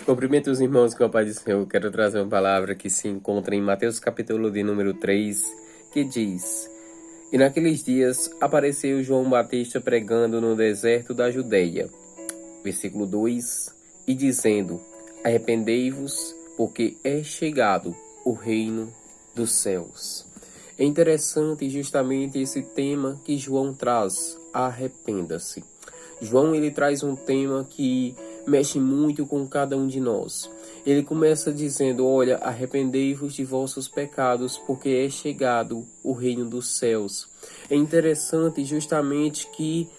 Cumprimento os irmãos com a paz do Senhor. Eu quero trazer uma palavra que se encontra em Mateus capítulo de número 3, que diz: E naqueles dias apareceu João Batista pregando no deserto da Judeia. Versículo 2, e dizendo: Arrependei-vos, porque é chegado o reino dos céus. É interessante justamente esse tema que João traz, arrependa-se. João ele traz um tema que mexe muito com cada um de nós. Ele começa dizendo: olha, arrependei-vos de vossos pecados, porque é chegado o reino dos céus. É interessante justamente que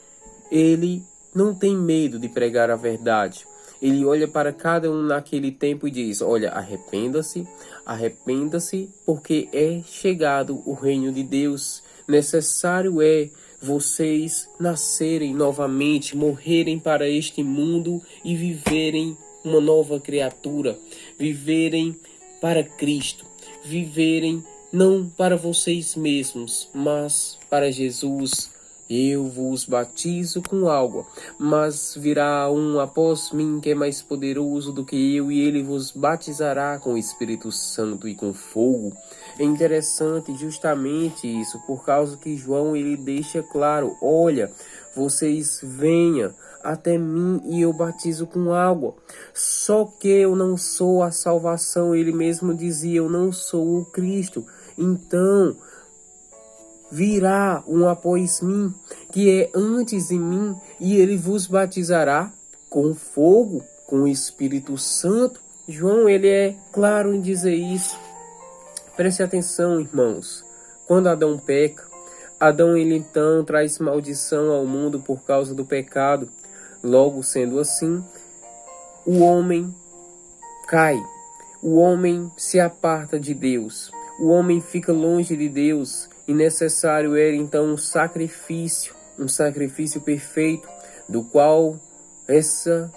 ele não tem medo de pregar a verdade. Ele olha para cada um naquele tempo e diz: olha, arrependa-se, arrependa-se, porque é chegado o reino de Deus. Necessário é vocês nascerem novamente, morrerem para este mundo e viverem uma nova criatura, viverem para Cristo, viverem não para vocês mesmos, mas para Jesus. Eu vos batizo com água, mas virá um após mim que é mais poderoso do que eu, e ele vos batizará com o Espírito Santo e com fogo. É interessante justamente isso, por causa que João ele deixa claro: olha, vocês venham até mim e eu batizo com água. Só que eu não sou a salvação. Ele mesmo dizia: eu não sou o Cristo. Então virá um após mim, que é antes de mim, e ele vos batizará com fogo, com o Espírito Santo. João, ele é claro em dizer isso. Preste atenção, irmãos. Quando Adão peca, Adão ele então traz maldição ao mundo por causa do pecado. Logo, sendo assim, o homem cai. O homem se aparta de Deus. O homem fica longe de Deus. E necessário era então um sacrifício perfeito, do qual essa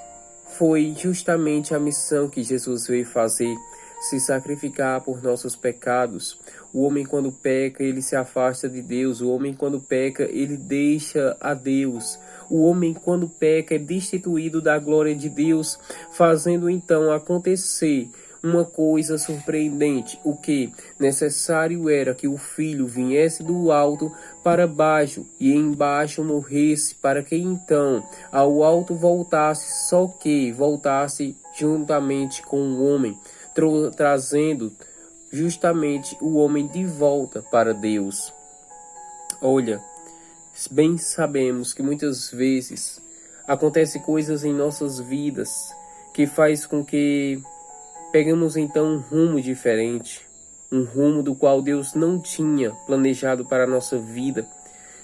foi justamente a missão que Jesus veio fazer: se sacrificar por nossos pecados. O homem quando peca, ele se afasta de Deus. O homem quando peca, ele deixa a Deus. O homem quando peca é destituído da glória de Deus, fazendo então acontecer uma coisa surpreendente: o que necessário era que o filho viesse do alto para baixo e embaixo morresse, para que então ao alto voltasse, só que voltasse juntamente com o homem, trazendo justamente o homem de volta para Deus. Olha, bem sabemos que muitas vezes acontecem coisas em nossas vidas que faz com que pegamos então um rumo diferente, um rumo do qual Deus não tinha planejado para a nossa vida.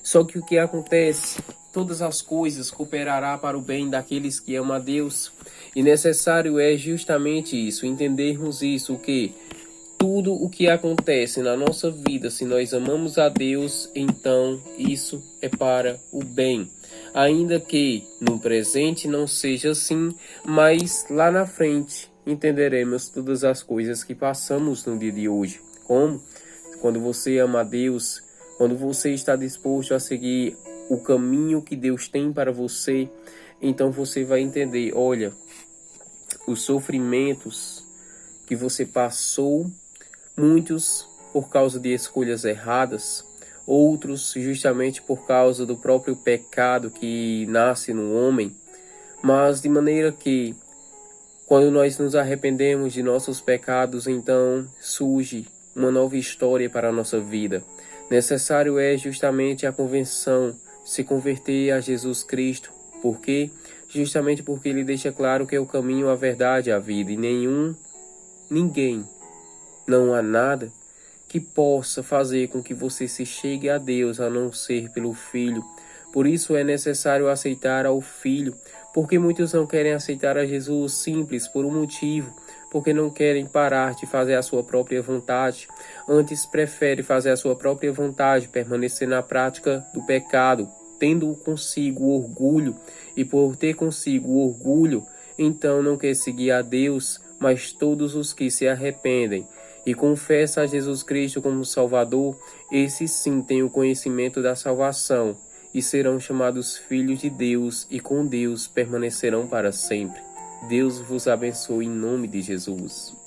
Só que o que acontece? Todas as coisas cooperará para o bem daqueles que amam a Deus. E necessário é justamente isso, entendermos isso, que tudo o que acontece na nossa vida, se nós amamos a Deus, então isso é para o bem. Ainda que no presente não seja assim, mas lá na frente entenderemos todas as coisas que passamos no dia de hoje. Como? Quando você ama a Deus, quando você está disposto a seguir o caminho que Deus tem para você, então você vai entender: olha, os sofrimentos que você passou, muitos por causa de escolhas erradas, outros justamente por causa do próprio pecado que nasce no homem, mas de maneira que quando nós nos arrependemos de nossos pecados, então surge uma nova história para a nossa vida. Necessário é justamente a conversão, se converter a Jesus Cristo. Por quê? Justamente porque ele deixa claro que é o caminho, a verdade e a vida. E ninguém, não há nada que possa fazer com que você se chegue a Deus a não ser pelo Filho. Por isso é necessário aceitar ao Filho, porque muitos não querem aceitar a Jesus simples por um motivo: porque não querem parar de fazer a sua própria vontade. Antes preferem fazer a sua própria vontade, permanecer na prática do pecado, tendo consigo o orgulho, e por ter consigo o orgulho, então não quer seguir a Deus. Mas todos os que se arrependem e confessam a Jesus Cristo como Salvador, esses sim têm o conhecimento da salvação e serão chamados filhos de Deus, e com Deus permanecerão para sempre. Deus vos abençoe em nome de Jesus.